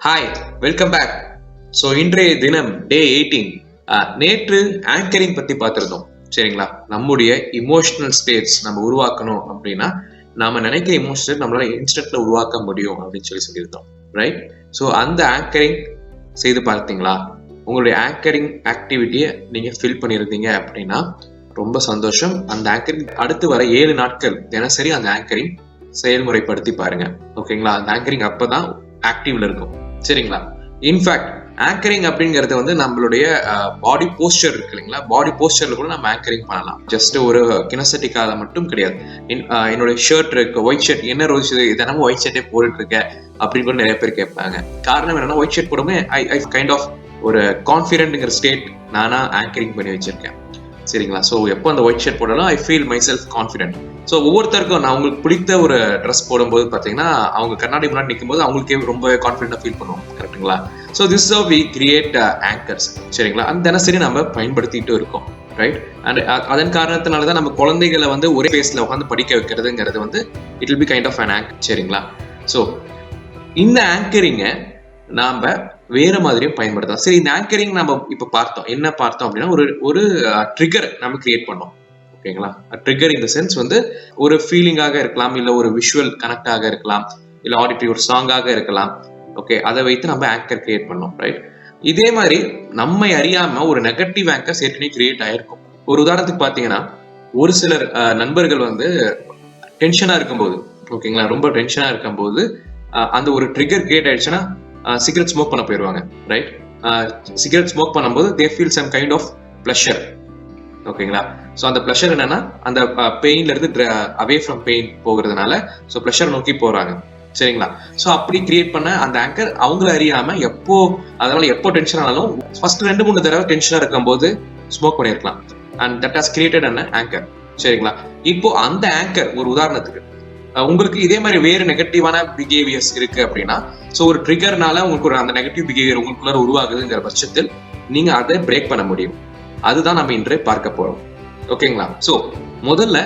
Hi, welcome back. So இன்றைய தினம் டே 18. நேற்று ஆங்கரிங் பத்தி பார்த்துருந்தோம். சரிங்களா? நம்முடைய இமோஷனல் ஸ்டேட்ஸ் நம்ம உருவாக்கணும் அப்படின்னா நாம நினைக்கிற இமோஷனல் நம்மளால இன்ஸ்டன்ட்ல உருவாக்க முடியும் அப்படின்னு சொல்லியிருந்தோம். ரைட்? ஸோ அந்த ஆங்கரிங் செய்து பார்த்தீங்களா? உங்களுடைய ஆங்கரிங் ஆக்டிவிட்டியை நீங்க ஃபில் பண்ணியிருந்தீங்க அப்படின்னா ரொம்ப சந்தோஷம். அந்த ஆங்கரிங் அடுத்து வர 7 நாட்கள் தினசரி அந்த ஆங்கரிங் செயல்முறைப்படுத்தி பாருங்க. ஓகேங்களா? அந்த ஆங்கரிங் அப்பதான் ஆக்டிவ்ல இருக்கும். சரிங்களா? இன்ஃபேக்ட் ஆங்கரிங் அப்படிங்கிறது வந்து நம்மளுடைய பாடி போஸ்டர் இருக்கு இல்லைங்களா? பாடி போஸ்டர்ல கூட நம்ம ஆங்கரிங் பண்ணலாம். ஜஸ்ட் ஒரு கினசெட்டிக்கால மட்டும் கிடையாது. என்னுடைய ஷர்ட் இருக்கு, ஒயிட் ஷர்ட், என்ன ரோஸ் தினமும் ஒயிட் ஷர்ட்டே போட்டுட்டு இருக்க அப்படின்னு கூட நிறைய பேர் கேட்பாங்க. காரணம் என்னன்னா, ஒயிட் ஷர்ட் போடுமே ஐ கைண்ட் ஆஃப் ஒரு கான்ஃபிடென்ட்ங்கிற ஸ்டேட் நானா ஆங்கரிங் பண்ணி வச்சிருக்கேன். சரிங்களா? ஸோ எப்போ அந்த ஒயிட் ஷர்ட் போடலாம் I feel my self confident. So ஒவ்வொருத்தருக்கும் நான் உங்களுக்கு பிடித்த ஒரு ட்ரெஸ் போடும்போது பார்த்தீங்கன்னா அவங்க கண்ணாடி முன்னாடி நிற்கும் போது அவங்களுக்கே ரொம்ப கான்ஃபிடென்ட்டாக ஃபீல் பண்ணுவோம். கரெக்டுங்களா? So this how we create anchors. சரிங்களா? அந்த தினசரி நம்ம பயன்படுத்திட்டு இருக்கோம். ரைட்? அண்ட் அதன் காரணத்தினால தான் நம்ம குழந்தைகளை வந்து ஒரே பேஸ்ல உட்காந்து படிக்க வைக்கிறதுங்கிறது வந்து it will be kind of an anchor. சரிங்களா? ஸோ இந்த ஆங்கரிங்கை நாம வேற மாதிரியும் பயன்படுத்தலாம். சரி, இந்த ஆங்கரிங் நம்ம இப்ப பார்த்தோம். என்ன பார்த்தோம் அப்படின்னா ஒரு ட்ரிகர் நம்ம கிரியேட் பண்ணோம். ஓகேங்களா? ட்ரிகர் இன் த சென்ஸ் வந்து ஒரு ஃபீலிங்காக இருக்கலாம், இல்ல ஒரு விஷுவல் கனெக்டாக இருக்கலாம், இல்ல ஆடிட்டரி ஒரு சாங்காக இருக்கலாம். ஓகே, அதை வைத்து நம்ம ஆங்கர் கிரியேட் பண்ணோம். ரைட்? இதே மாதிரி நம்மை அறியாம ஒரு நெகட்டிவ் ஆங்கர் ஏற்கனவே கிரியேட் ஆயிருக்கும். ஒரு உதாரணத்துக்கு பாத்தீங்கன்னா, ஒரு சிலர் நண்பர்கள் வந்து டென்ஷனா இருக்கும்போது, ஓகேங்களா, ரொம்ப டென்ஷனா இருக்கும்போது அந்த ஒரு ட்ரிகர் கிரியேட் ஆயிடுச்சுன்னா சிகரெட் ஸ்மோக் பண்ண போயிடுவாங்க. ரைட்? சிகரெட் ஸ்மோக் பண்ணும்போது they feel some kind of pleasure. ஓகேங்களா? ஸோ அந்த ப்ளஷர் என்னன்னா அந்த பெயின்ல இருந்து அவே ஃப்ரம் பெயின் போகிறதுனால ஸோ ப்ளஷர் நோக்கி போறாங்க. சரிங்களா? ஸோ அப்படி கிரியேட் பண்ண அந்த ஆங்கர் அவங்கள அறியாம அதனால எப்போ டென்ஷன் ஆனாலும் ஃபர்ஸ்ட் 2-3 தடவை டென்ஷனா இருக்கும்போது ஸ்மோக் பண்ணிருக்கலாம். And that has created an anchor. சரிங்களா? இப்போ அந்த ஆங்கர் ஒரு உதாரணத்துக்கு உங்களுக்கு இதே மாதிரி வேறு நெகட்டிவான பிஹேவியர்ஸ் இருக்கு அப்படின்னா, ஸோ ஒரு ட்ரிகர்னால உங்களுக்கு ஒரு அந்த நெகட்டிவ் பிஹேவியர் உங்களுக்குள்ள உருவாகுதுங்கிற பட்சத்தில் நீங்க அதை பிரேக் பண்ண முடியும். அதுதான் நம்ம இன்று பார்க்க போறோம். ஓகேங்களா? ஸோ முதல்ல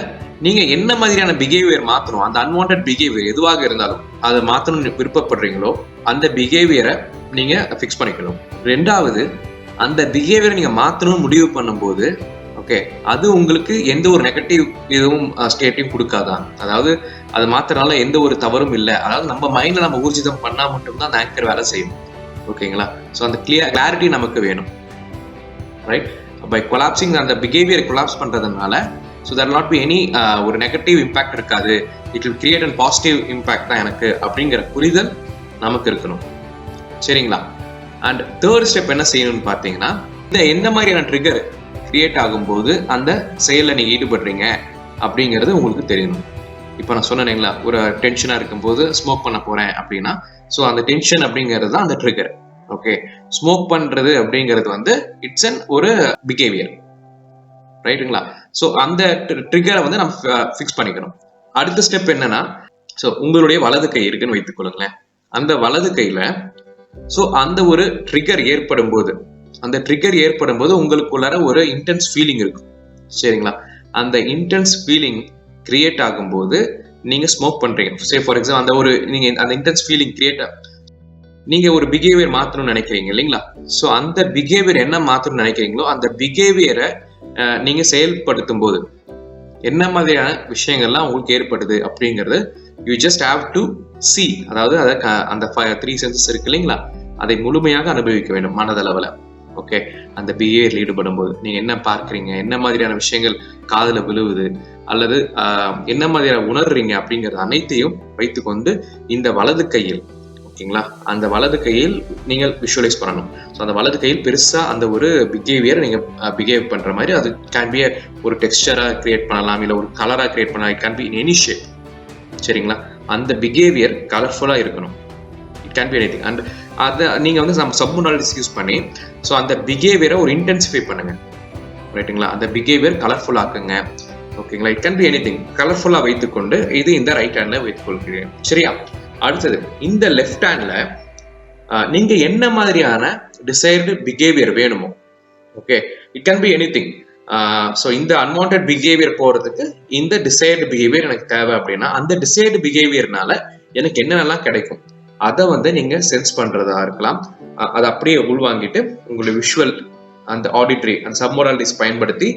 நீங்க என்ன மாதிரியான பிஹேவியர் மாத்தணும், அந்த அன்வான்ட் பிஹேவியர் எதுவாக இருந்தாலும் அதை மாத்தணும்னு விருப்பப்படுறீங்களோ அந்த பிஹேவியரை நீங்க ஃபிக்ஸ் பண்ணிக்கணும். 2வது, அந்த பிஹேவியரை நீங்க மாத்தணும்னு முடிவு பண்ணும்போது ஓகே, அது உங்களுக்கு எந்த ஒரு நெகட்டிவ் இதுவும் ஸ்டேட்டையும் கொடுக்காதான். அதாவது அது மாத்திரனால எந்த ஒரு தவறும் இல்லை. அதாவது நம்ம மைண்ட்ல நம்ம ஊர்ஜிதம் பண்ணா மட்டும்தான் அந்த ஆங்கர் வேலை செய்யும். ஓகேங்களா? ஸோ அந்த கிளாரிட்டி நமக்கு வேணும். ரைட்? பை கொலாப்சிங் அந்த பிஹேவியர் கொலாப்ஸ் பண்றதுனால so there not be any ஒரு நெகட்டிவ் இம்பாக்ட் இருக்காது. It will create and positive impact தான் எனக்கு அப்படிங்கிற புரிதல் நமக்கு இருக்கணும். சரிங்களா? அண்ட் 3rd ஸ்டெப் என்ன செய்யணும்னு பார்த்தீங்கன்னா, இந்த எந்த மாதிரியான ட்ரிகர் கிரியேட் ஆகும்போது அந்த செயலில் நீங்கள் ஈடுபடுறீங்க அப்படிங்கிறது உங்களுக்கு தெரியணும். இப்போ நான் சொன்னேங்களா, ஒரு டென்ஷனாக இருக்கும்போது ஸ்மோக் பண்ண போறேன் அப்படின்னா, ஸோ அந்த டென்ஷன் அப்படிங்கிறது தான் அந்த ட்ரிகர். ஓகே, ஸ்மோக் பண்றது அப்படிங்கிறது வந்து இட்ஸ் அன் ஒரு பிஹேவியர். ரைட்டுங்களா? ஸோ அந்த ட்ரிகரை வந்து நம்ம ஃபிக்ஸ் பண்ணிக்கணும். அடுத்த ஸ்டெப் என்னன்னா, ஸோ உங்களுடைய வலது கை இருக்குன்னு வைத்துக் கொள்ளுங்களேன். அந்த வலது கையில ஸோ அந்த ஒரு ட்ரிகர் ஏற்படும் போது உங்களுக்குள்ளார ஒரு இன்டென்ஸ் ஃபீலிங் இருக்கும். சரிங்களா? அந்த இன்டென்ஸ் ஃபீலிங் கிரியேட் ஆகும்போது நீங்க ஸ்மோக் பண்றீங்க. சே ஃபார் எக்ஸாம்பிள் அந்த ஒரு நீங்க அந்த இன்டென்ஸ் ஃபீலிங் நீங்க ஒரு பிஹேவியர் மாத்தணும்னு நினைக்கிறீங்க இல்லைங்களா? ஸோ அந்த பிஹேவியர் என்ன மாத்தணும்னு நினைக்கிறீங்களோ அந்த பிஹேவியரை நீங்க செயல்படுத்தும் போது என்ன மாதிரியான விஷயங்கள்லாம் உங்களுக்கு ஏற்படுது அப்படிங்கிறது you just have to C. அதாவது அந்த 3 சென்சஸ் இருக்கு இல்லைங்களா, அதை முழுமையாக அனுபவிக்க வேண்டும் மனதளவில். ஓகே, அந்த பிஹேவியர்ல ஈடுபடும் போது நீங்க என்ன பார்க்குறீங்க, என்ன மாதிரியான விஷயங்கள் காதுல விழுவுது, அல்லது என்ன மாதிரியான உணர்றீங்க அப்படிங்கிறது அனைத்தையும் வைத்துக்கொண்டு இந்த வலது கையில், ஓகேங்களா, அந்த வலது கையில் நீங்கள் விஷுவலைஸ் பண்ணணும். ஸோ அந்த வலது கையில் பெருசா அந்த ஒரு பிஹேவியர் நீங்க பிஹேவ் பண்ற மாதிரி அது கேன் பி ஒரு டெக்ஸ்டரா கிரியேட் பண்ணலாம், இல்லை ஒரு கலரா கிரியேட் பண்ணலாம். It can be in any shape. சரிங்களா? அந்த பிஹேவியர் கலர்ஃபுல்லா இருக்கணும். It can be anything. And அதை நீங்க வந்து நம்ம சப்மோடாலிட்டிஸ் யூஸ் பண்ணி ஸோ அந்த பிஹேவியரை ஒரு இன்டென்சிஃபை பண்ணுங்க. ரைட்டுங்களா? அந்த பிஹேவியர் கலர்ஃபுல் ஆக்குங்க. ஓகேங்களா? It can be anything. கலர்ஃபுல்லா வைத்துக்கொண்டு இது இந்த ரைட் ஹேண்ட்ல வைத்துக் கொள்கிறேன். சரியா? அடுத்தது, இந்த லெஃப்ட் ஹேண்ட்ல நீங்க என்ன மாதிரியான டிசைர்டு பிஹேவியர் வேணுமோ, okay, it can be anything. So இந்த அன்வான்ட் பிஹேவியர் போறதுக்கு இந்த டிசைர்டு பிஹேவியர் எனக்கு தேவை அப்படின்னா அந்த டிசைர்டு பிஹேவியர்னால எனக்கு என்னென்னலாம் கிடைக்கும், அதை வந்து நீங்க சென்ஸ் பண்றதா இருக்கலாம். அதை அப்படியே உள்வாங்கிட்டு உங்களுடைய விஷுவல் அந்த ஆடிட்டரி அந்த சப்மோடாலிட்டிஸ் பயன்படுத்தி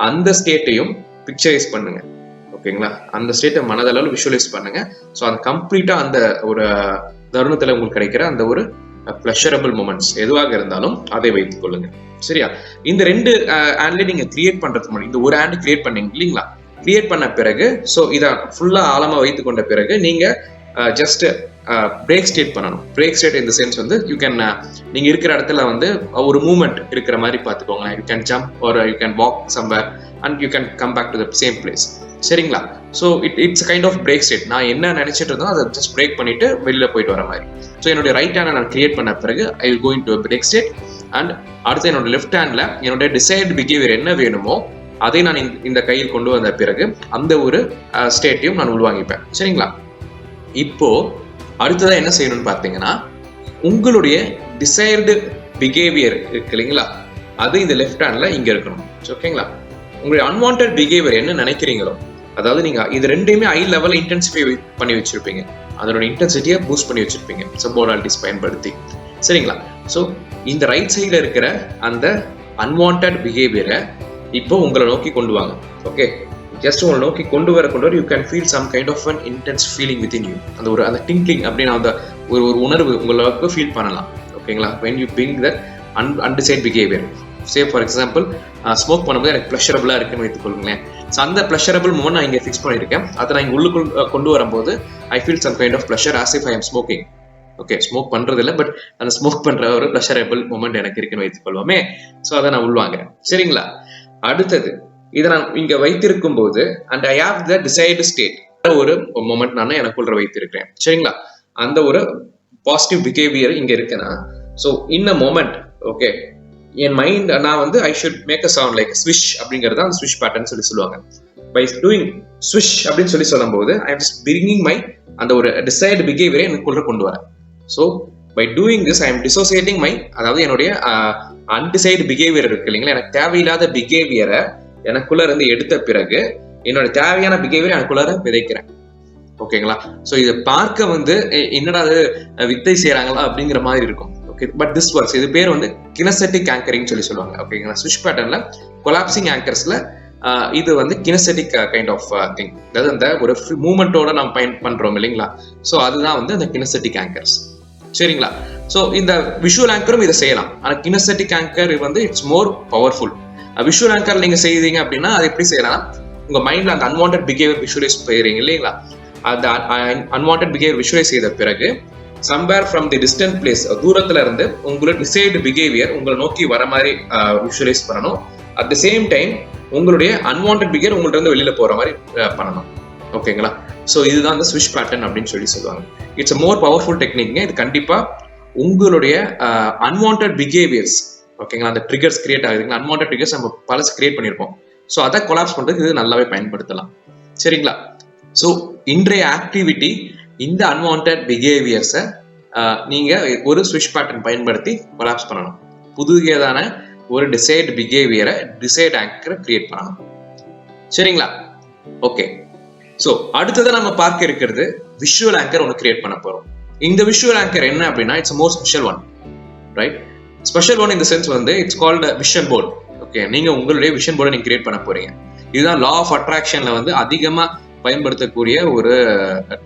அந்த ஸ்டேட்டையும் பிக்சரைஸ் பண்ணுங்க. ஓகேங்களா? அந்த ஸ்டேட்டை மனதளவில் விஷுவலைஸ் பண்ணுங்க. ஸோ அந்த கம்ப்ளீட்டா அந்த ஒரு தருணத்துல உங்களுக்கு கிடைக்கிற அந்த ஒரு பிளஷரபிள் மூமெண்ட்ஸ் எதுவாக இருந்தாலும் அதை வைத்துக் கொள்ளுங்க. சரியா? இந்த 2 ஹேண்ட்ல நீங்க கிரியேட் பண்றதுக்கு முன்னாடி இந்த ஒரு ஹேண்ட் கிரியேட் பண்ணீங்க இல்லைங்களா? கிரியேட் பண்ண பிறகு ஸோ இதை ஃபுல்லா ஆழமா வைத்துக் கொண்ட பிறகு நீங்க ஜஸ்ட் பிரேக் ஸ்டேட் பண்ணணும். பிரேக் ஸ்டேட் இந்த சென்ஸ் வந்து யூ கேன் நீங்க இருக்கிற இடத்துல வந்து ஒரு மூவ்மெண்ட் இருக்கிற மாதிரி பார்த்துக்கோங்க. You can jump or you can walk somewhere and you can come back to the same place. சரிங்களா? So it's kind of break state. நான் என்ன நினைச்சிட்டு இருந்தோம் அதை ஜஸ்ட் பிரேக் பண்ணிட்டு வெளியில போயிட்டு வர மாதிரி. ஸோ என்னுடைய ரைட் ஹேண்டை நான் கிரியேட் பண்ண பிறகு I will go into break state. அண்ட் அடுத்து என்னோட லெஃப்ட் ஹேண்ட்ல என்னோட டிசைர்டு பிஹேவியர் என்ன வேணுமோ அதை நான் இந்த கையில் கொண்டு வந்த பிறகு அந்த ஒரு ஸ்டேட்டையும் நான் உள்வாங்கிப்பேன். சரிங்களா? இப்போ அடுத்ததான் என்ன செய்யணும்னு பார்த்தீங்கன்னா உங்களுடைய டிசைர்டு பிஹேவியர் இருக்கு இல்லைங்களா, அது இந்த லெஃப்ட் ஹேண்ட்ல இங்க இருக்கணும். ஓகேங்களா? உங்களுடைய அன்வான்ட் பிஹேவியர் என்ன நினைக்கிறீங்களோ, அதாவது நீங்க இது ரெண்டையுமே ஹை லெவல் இன்டென்சிஃபை பண்ணி வச்சிருப்பீங்க, அதோட இன்டென்சிட்டியை பூஸ்ட் பண்ணி வச்சிருப்பீங்க சப்மோடாலிட்டிஸ் பயன்படுத்தி. சரிங்களா? ஸோ இந்த ரைட் சைடில் இருக்கிற அந்த அன்வான்ட் பிஹேவியரை இப்போ உங்களை நோக்கி கொண்டு வாங்க. ஓகே, ஜஸ்ட் உங்களை நோக்கி கொண்டு வர you can feel some kind of an intense feeling within you. அந்த டிங்க்லிங் அப்படின்னு அந்த ஒரு உணர்வு உங்களுக்கு ஃபீல் பண்ணலாம். ஓகேங்களா? when you bring that undecided behavior, say for example smoke பண்ணும்போது எனக்கு ப்ளஷரபிளாக இருக்குன்னு வைத்துக்கொள்ளுங்களேன். ஸோ அந்த ப்ளஷரபிள் மூமெண்ட் நான் இங்கே ஃபிக்ஸ் பண்ணியிருக்கேன். அதை நான் இங்கே உள்ளுக்குள் கொண்டு வரும்போது I feel some kind of pleasure as if I am smoking. Okay, smoke பண்றது இல்லை, பட் அந்த ஸ்மோக் பண்ற ஒரு ப்ளஷரபிள் மூமெண்ட் எனக்கு இருக்குன்னு வைத்துக்கொள்வோமே. ஸோ அதை நான் உள்வாங்கிறேன். சரிங்களா? அடுத்தது இதை நான் இங்க வைத்திருக்கும் போது and I have the desired state ஒரு மொமெண்ட் நான் எனக்குள்ள வைத்திருக்கிறேன். சரிங்களா? அந்த ஒரு பாசிட்டிவ் பிஹேவியர் இங்க இருக்குன்னா so in a moment okay என் மைண்ட் நான் வந்து I should make a sound like swish அப்படிங்கிறது அந்த ஸ்விஷ் பேட்டர்ன் சொல்லி சொல்லுவாங்க. பை டூயிங் ஸ்விஷ் அப்படின்னு சொல்லி சொல்லும் போது I am just bringing my அந்த ஒரு டிசைர்டு பிஹேவியரை எனக்குள்ள கொண்டு வரேன். So by doing this I am dissociating my, அதாவது என்னுடைய அன்டிசைடு பிஹேவியர் இருக்கு இல்லைங்களா, எனக்கு தேவையில்லாத பிஹேவியரை எனக்குள்ள இருந்து எடுத்த பிறகு என்னோட தேவையான பிஹேவியர் எனக்குள்ளார விதைக்கிறேன். ஓகேங்களா? ஸோ இதை பார்க்க வந்து என்னடா அது வித்தை செய்யறாங்களா அப்படிங்கிற மாதிரி இருக்கும். Okay, but this works. இது பேர் வந்து கினெசெட்டிக் ஆங்கரிங் சொல்லி சொல்லுவாங்க. ஓகேங்களா? ஸ்விஷ் பேட்டர்ன்ல கொலாப்சிங் ஆங்கர்ஸ்ல இது வந்து கினெசெட்டிக் கைண்ட் ஆஃப் திங், அதாவது அந்த ஒரு மூமெண்டோட நம்ம பண்றோம் இல்லைங்களா, ஸோ அதுதான் வந்து அந்த கினெசெட்டிக் ஆங்கர்ஸ். சரிங்களா? ஸோ இந்த விஷுவல் ஆங்கரும் இதை செய்யலாம். ஆனால் கினெசெட்டிக் ஆங்கர் வந்து its more powerful. Visual anchor நீங்க செய்தீங்க அப்படின்னா அது எப்படி செய்யலாம், உங்க மைண்ட்ல அந்த அன்வான்ட் பிஹேவியர் விஷுவலைஸ் செய்றீங்க இல்லைங்களா, அந்த அன்வான்ட் பிஹேவியர் விஷுவலைஸ் செய்த பிறகு somewhere from the distant place, தூரத்துல இருந்து உங்களோட டிசைர்டு பிஹேவியர் உங்களை நோக்கி வர மாதிரி விஷுவலைஸ் பண்ணணும். அட் தி சேம் டைம் உங்களுடைய அன்வான்ட் பிஹேவியர் உங்கள்ட்ட இருந்து வெளியில போற மாதிரி பண்ணணும். ஓகேங்களா? ஸோ இதுதான் அந்த ஸ்விஷ் பேட்டர்ன் அப்படின்னு சொல்லி சொல்லுவாங்க. இட்ஸ் மோர் பவர்ஃபுல் டெக்னிக்ங்க. இது கண்டிப்பா உங்களுடைய அன்வான்ட் பிஹேவியர்ஸ், ஓகேங்களா, அந்த ட்ரிகர்ஸ் கிரியேட் ஆகுதுங்களா, அன்வான்ட் ட்ரிகர்ஸ் நம்ம பலசு கிரியேட் பண்ணியிருப்போம். ஸோ அதை கொலாப்ஸ் பண்றதுக்கு இது நல்லாவே பயன்படுத்தலாம். சரிங்களா? ஸோ இன்றைய ஆக்டிவிட்டி இந்த அன்வான்ட் பிஹேவியர்ஸை நீங்க ஒரு ஸ்விஷ் பேட்டர்ன் பயன்படுத்தி கொலாப்ஸ் பண்ணணும். புதியதான ஒரு டிசைர்டு பிஹேவியரை டிசைர்டு ஆங்கரை கிரியேட் பண்ணணும். சரிங்களா? ஓகே, ஸோ அடுத்ததான் நம்ம பார்க்க இருக்கிறது விஷுவல் ஆங்கர் ஒன்று கிரியேட் பண்ண போறோம். இந்த விஷுவல் ஆங்கர் என்ன அப்படின்னா it's more special one, right? Special one இந்த சென்ஸ் வந்து it's called vision board. Okay, நீங்க உங்களுடைய விஷன் போர்டை நீங்க கிரியேட் பண்ண போறீங்க. இதுதான் லா ஆஃப் அட்ராக்ஷன்ல வந்து அதிகமா பயன்படுத்தக்கூடிய ஒரு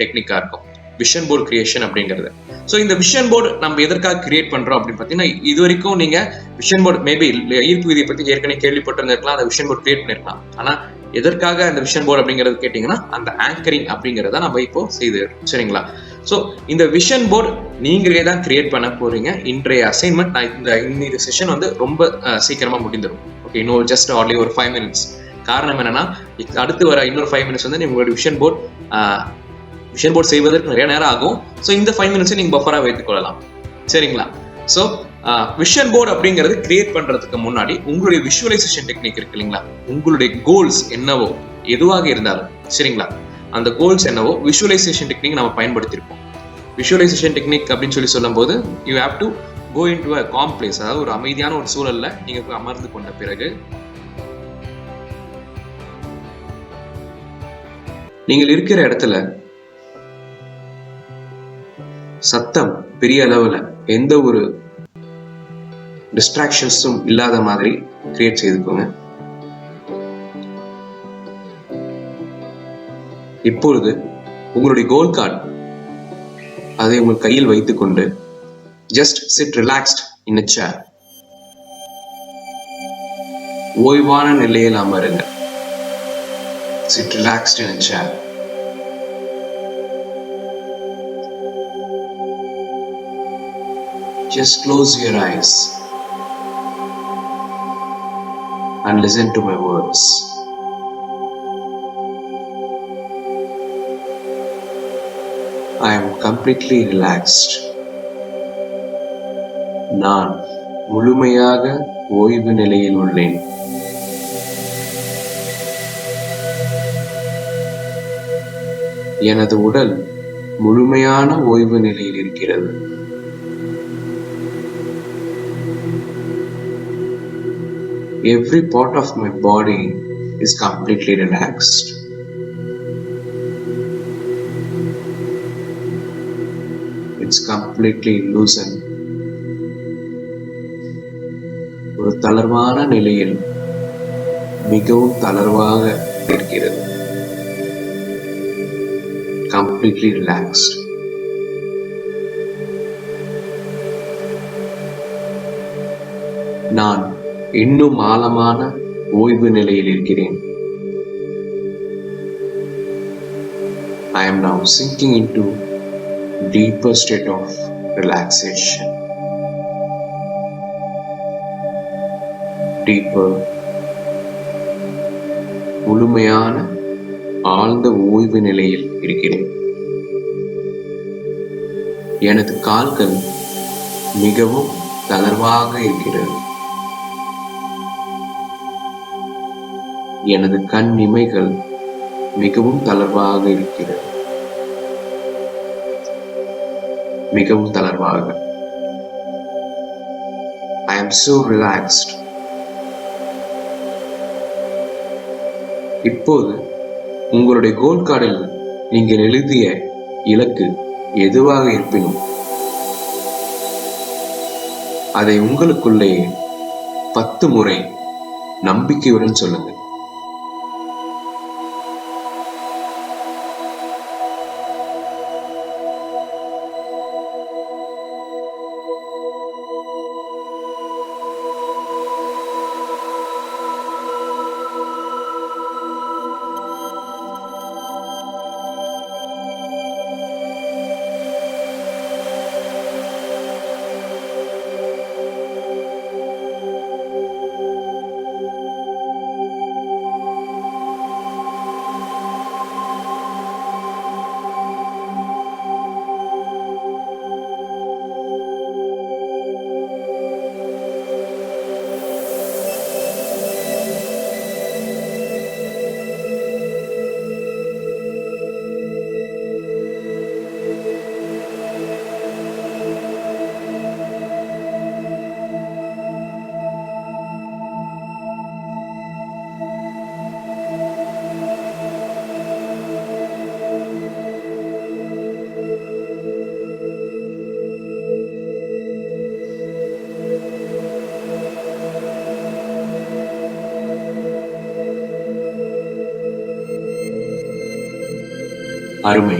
டெக்னிக்கா இருக்கும், விஷன் போர்டு கிரியேஷன் அப்படிங்கிறது. ஸோ இந்த விஷன் போர்டு நம்ம எதற்காக கிரியேட் பண்றோம் அப்படின்னு பார்த்தீங்கன்னா, இது வரைக்கும் நீங்க விஷன் போர்டு மேபி ஈர்ப்பு விதியை பத்தி ஏற்கனவே கேள்விப்பட்டிருந்திருக்கலாம், அந்த விஷன் போர்டு கிரியேட் பண்ணிருக்கலாம். ஆனா எதற்காக அந்த விஷன் போர்டு அப்படிங்கிறது கேட்டீங்கன்னா அந்த ஆங்கரிங் அப்படிங்கிறத நம்ம இப்போ செய்து. சரிங்களா? ஸோ இந்த விஷன் போர்டு நீங்களே தான் கிரியேட் பண்ண போறீங்க. இன்றைய அசைன்மெண்ட் நான் இந்த செஷன் வந்து ரொம்ப சீக்கிரமா முடிந்துடும். ஓகே, இன்னும் ஜஸ்ட் ஆன்லி ஒரு 5 minutes. காரணம் என்னன்னா அடுத்து வர இன்னொரு 5 minutes வந்து உங்களுடைய விஷன் போர்டு செய்வதற்கு நிறைய நேரம் ஆகும். ஸோ இந்த 5 minutes நீங்க பஃபரா வைத்துக் கொள்ளலாம். சரிங்களா? ஸோ விஷன் போர்டு அப்படிங்கிறது கிரியேட் பண்றதுக்கு முன்னாடி உங்களுடைய விஷுவலைசேஷன் டெக்னிக் இருக்கு இல்லைங்களா, உங்களுடைய கோல்ஸ் என்னவோ எதுவாக இருந்தாலும் சரிங்களா, அந்த கோல்ஸ் என்னவோ விஷுவலைசேஷன் டெக்னிக் நம்ம பயன்படுத்தியிருப்போம். விஷுவலைசேஷன் டெக்னிக் அப்படின்னு சொல்லி சொல்லும் போது you have to go into a calm place, அதாவது ஒரு அமைதியான ஒரு சூழல்ல நீங்க போய் அமர்ந்து கொண்ட பிறகு நீங்கள் இருக்கிற இடத்துல சத்தம் பெரிய அளவுல எந்த ஒரு டிஸ்ட்ராக்ஷன்ஸும் இல்லாத மாதிரி கிரியேட் செய்துக்கோங்க. இப்பொழுது உங்களுடைய கோல் கார்டு அதை உங்கள் கையில் வைத்துக்கொண்டு just chit relaxed in a chair. ஓய்வான நிலையில் அமருங்க. Sit relaxed in a chair. Just close your eyes and listen to my words. I am completely relaxed. நான் முழுமையாக ஓய்வு நிலையில் உள்ளேன். எனது உடல் முழுமையான ஓய்வு நிலையில் இருக்கிறது. Every part of my body is completely relaxed. It's completely loosened. ஒரு தளர்வான நிலையில் மிகவும் தளர்வாக இருக்கிறது. Completely relaxed. நான் இன்னும் ஆழமான ஓய்வு நிலையில் இருக்கிறேன். I am now sinking into deeper state of relaxation. Deeper, முழுமையான ஆழ்ந்த ஓய்வு நிலையில் இருக்கிறேன். எனது கால்கள் மிகவும் தளர்வாக இருக்கிறது. எனது கண் இமைகள் மிகவும் தளர்வாக இருக்கிறது. மிகவும் தளர்வாக. I am so relaxed. இப்போது உங்களுடைய கோல் கார்டில் நீங்கள் எழுதிய இலக்கு எதுவாக இருப்பினும் அதை உங்களுக்குள்ளே 10 முறை நம்பிக்கையுடன் சொல்லுங்கள். அருமை.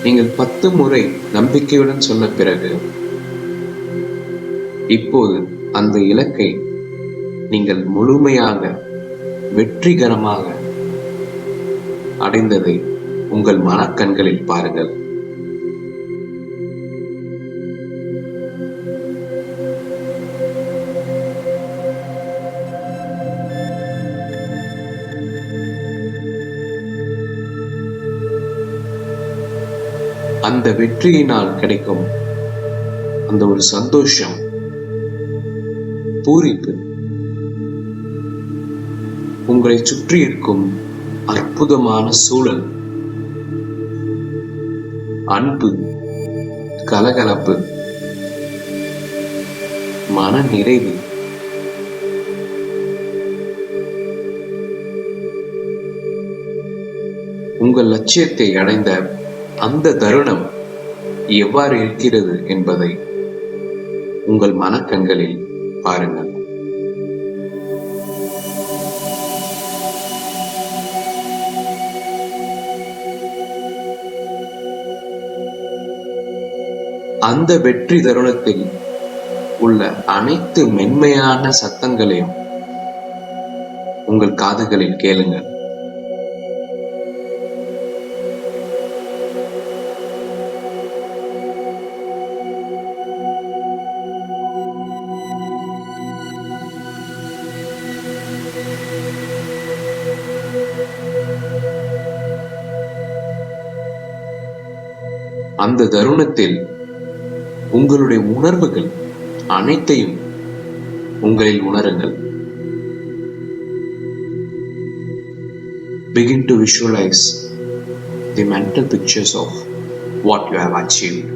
நீங்கள் 10 முறை நம்பிக்கையுடன் சொன்ன பிறகு இப்போது அந்த இலக்கை நீங்கள் முழுமையாக வெற்றிகரமாக அடைந்ததை உங்கள் மனக்கண்களில் பாருங்கள். அந்த வெற்றியினால் கிடைக்கும் அந்த ஒரு சந்தோஷம், பூரிப்பு, உங்களை சுற்றி இருக்கும் அற்புதமான சூழல், அன்பு, கலகலப்பு, மன நிறைவு, உங்கள் லட்சியத்தை அடைந்த அந்த தருணம் எவ்வாறு இருக்கிறது என்பதை உங்கள் மனக்கண்களில் பாருங்கள். அந்த வெற்றி தருணத்தில் உள்ள அனைத்து மென்மையான சத்தங்களையும் உங்கள் காதுகளில் கேளுங்கள். அந்த தருணத்தில் உங்களுடைய உணர்வுகள் அனைத்தையும் உங்களில் உணருங்கள். Begin to visualize the mental pictures of what you have achieved.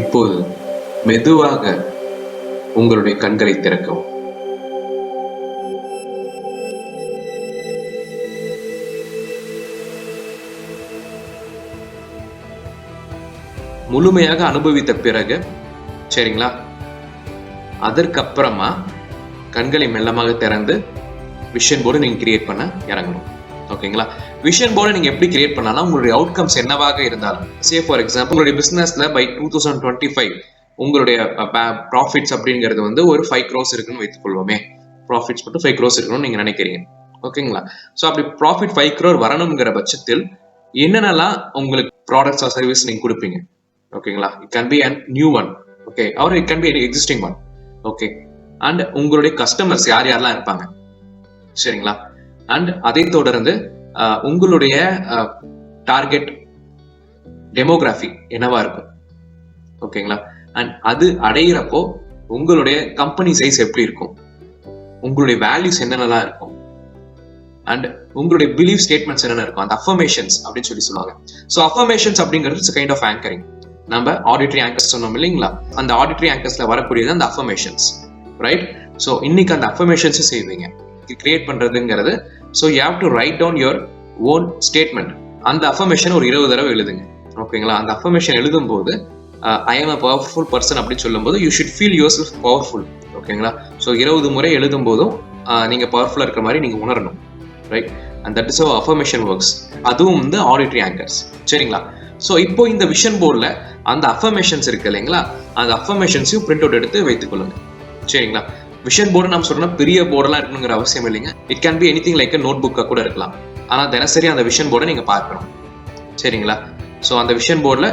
இப்போது மெதுவாக உங்களுடைய கண்களை திறக்கவும். முழுமையாக அனுபவித்த பிறகு, சரிங்களா, அதற்கப்புறமா கண்களை மெல்லமாக திறந்து விஷன் போர்டு நீங்க கிரியேட் பண்ண இறங்கணும். ஓகேங்களா? விஷன் போர்டை நீங்க எப்படி கிரியேட் பண்ணாலும் உங்களுடைய அவுட்கம்ஸ் என்னவாக இருந்தாலும், சே ஃபார் எக்ஸாம்பிள் உங்களுடைய பிசினஸ்ல பை 2025 உங்களுடைய ப்ராஃபிட்ஸ் அப்படிங்கிறது வந்து ஒரு 5 crores இருக்குன்னு வைத்துக் கொள்வோமே. ப்ராஃபிட்ஸ் மட்டும் 5 crores இருக்கணும்னு நீங்க நினைக்கிறீங்க. ஓகேங்களா? ஸோ அப்படி ப்ராஃபிட் 5 crore வரணுங்கிற பட்சத்தில் என்னென்னலாம் உங்களுக்கு ப்ராடக்ட்ஸ் ஆர் சர்வீஸ் நீங்க கொடுப்பீங்க? ஓகேங்களா? It can be a new one, okay, R it can B existing one, okay. And உங்களுடைய கஸ்டமர்ஸ் யார் யாரெல்லாம் இருப்பாங்க, சரிங்களா? அண்ட் அதை தொடர்ந்து உங்களுடைய டார்கெட் டெமோகிராஃபி என்னவா இருக்கும், ஓகேங்களா? அண்ட் அது அடையிறப்போ உங்களுடைய கம்பெனி சைஸ் எப்படி இருக்கும், உங்களுடைய வேல்யூஸ் என்னென்னலாம் இருக்கும், அண்ட் உங்களுடைய பிலீஃப் ஸ்டேட்மெண்ட்ஸ் என்னென்ன இருக்கும், அந்த அஃபர்மேஷன்ஸ் அப்படின்னு சொல்லுவாங்க. ஸோ அஃபர்மேஷன்ஸ் அப்படிங்கிறது இட்ஸ் கைண்ட் ஆஃப் ஆங்கரிங். நம்ம ஆடிட்டரி ஆங்கர்ஸ் சொன்னோம் இல்லைங்களா, அந்த ஆடிட்டரி ஆங்கர்ஸ்ல வரக்கூடியது அந்த அஃபர்மேஷன்ஸ், ரைட்? ஸோ இன்னைக்கு அந்த அஃபர்மேஷன்ஸ் செய்வீங்க கிரியேட் பண்றதுங்கிறது. So you have to write down your own statement. அந்த அஃபர்மேஷன் ஒரு 20 தடவை எழுதுங்க, ஓகேங்களா? அந்த அஃபர்மேஷன் எழுதும் போது I am a powerful person அப்படின்னு சொல்லும் போது you should feel your self powerful, ஓகேங்களா? ஸோ 20 முறை எழுதும் போதும் நீங்க பவர்ஃபுல்லா இருக்கிற மாதிரி நீங்க உணரணும், right? And that is how affirmation works. அதுவும் வந்து ஆடிட்டரி ஆங்கர்ஸ், சரிங்களா? ஸோ இப்போ இந்த விஷன் போர்டில் அந்த அஃபர்மேஷன்ஸ் இருக்கு இல்லைங்களா, அந்த அஃபர்மேஷன்ஸையும் பிரிண்ட் அவுட் எடுத்து வைத்துக் கொள்ளுங்க, சரிங்களா? விஷன் போர்டு நம்ம சொல்றோம்னா பெரிய போர்டெல்லாம் இருக்கணுங்கிற அவசியம் இல்லைங்க. It can be anything like note புக்கா கூட இருக்கலாம். ஆனா தினசரி அந்த விஷன் போர்டை நீங்க பார்க்கணும், சரிங்களா? ஸோ அந்த விஷன் போர்டில்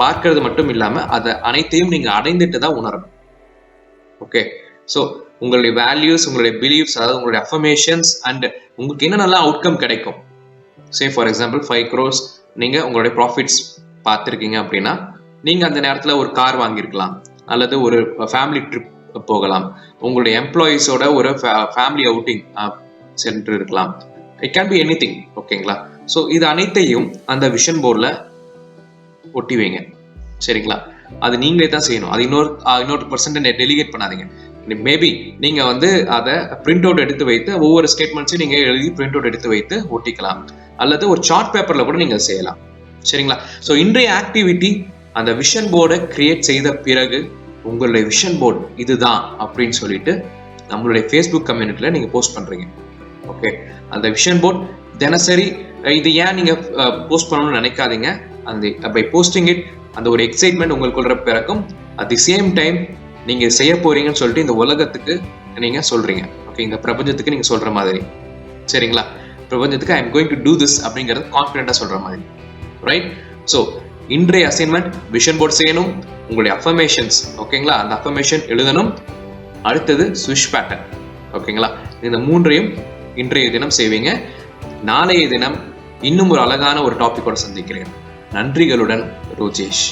பார்க்கறது மட்டும் இல்லாம அதை அனைத்தையும் நீங்க அடைந்துட்டு தான் உணரணும், ஓகே? ஸோ உங்களுடைய வேல்யூஸ், உங்களுடைய பிலீஃப்ஸ், அதாவது உங்களுடைய அஃபர்மேஷன்ஸ் அண்ட் உங்களுக்கு என்ன நல்லா அவுட்கம் கிடைக்கும். சே ஃபார் எக்ஸாம்பிள் 5 crores நீங்க உங்களுடைய ப்ராஃபிட்ஸ் பார்த்துருக்கீங்க அப்படின்னா நீங்க அந்த நேரத்தில் ஒரு கார் வாங்கியிருக்கலாம், அல்லது ஒரு ஃபேமிலி ட்ரிப் போகலாம், உங்களுடைய எம்ப்ளாயிஸோட ஒரு ஃபேமிலி அவுட்டிங் சென்று இருக்கலாம். இட் கேன் பி எனிதிங், ஓகேங்களா? ஸோ இது அனைத்தையும் அந்த விஷன் போர்டில் ஒட்டி வைங்க, சரிங்களா? அது நீங்களே தான் செய்யணும். அது இன்னொரு பர்சன்ட் டெலிகேட் பண்ணாதீங்க. மேபி நீங்க வந்து அதை பிரிண்ட் அவுட் எடுத்து வைத்து ஒவ்வொரு ஸ்டேட்மெண்ட்ஸையும் நீங்க எழுதி பிரிண்ட் அவுட் எடுத்து வைத்து ஒட்டிக்கலாம், அல்லது ஒரு சார்ட் பேப்பர்ல கூட நீங்க செய்யலாம், சரிங்களா? ஸோ இன்றைய ஆக்டிவிட்டி அந்த விஷன் போர்டை கிரியேட் செய்த பிறகு உங்களுடைய விஷன் போர்டு இதுதான் அப்படின்னு சொல்லிட்டு நம்மளுடைய ஃபேஸ்புக் கம்யூனிட்டியில நீங்க போஸ்ட் பண்றீங்க, ஓகே? அந்த விஷன் போர்ட் தினசரி இது ஏன் நீங்க போஸ்ட் பண்ணணும்னு நினைக்காதீங்க. அந்த பை போஸ்டிங் இட் அந்த ஒரு எக்ஸைட்மெண்ட் உங்களுக்குள்ள பிறக்கும். அட் தி சேம் டைம் நீங்க செய்ய போறீங்கன்னு சொல்லிட்டு இந்த உலகத்துக்கு நீங்க சொல்றீங்க, ஓகே? இந்த பிரபஞ்சத்துக்கு நீங்க சொல்ற மாதிரி, சரிங்களா? பிரபஞ்சத்துக்கு I am going to do this அப்படிங்கிறது கான்ஃபிடென்ட்டா சொல்ற மாதிரி, ரைட்? ஸோ இன்றைய அசைன்மெண்ட் விஷன் போர்ட் செய்யணும், உங்களுடைய அஃபர்மேஷன்ஸ் ஓகேங்களா, அந்த அஃபர்மேஷன் எழுதணும், அடுத்தது ஸ்விஷ் பேட்டர்ன் ஓகேங்களா. இந்த 3ஐயும் இன்றைய தினம் செய்வீங்க. நாளைய தினம் இன்னும் ஒரு அழகான ஒரு டாபிக்கோட சந்திக்கிறேன். நன்றிகளுடன் ரோஜேஷ்.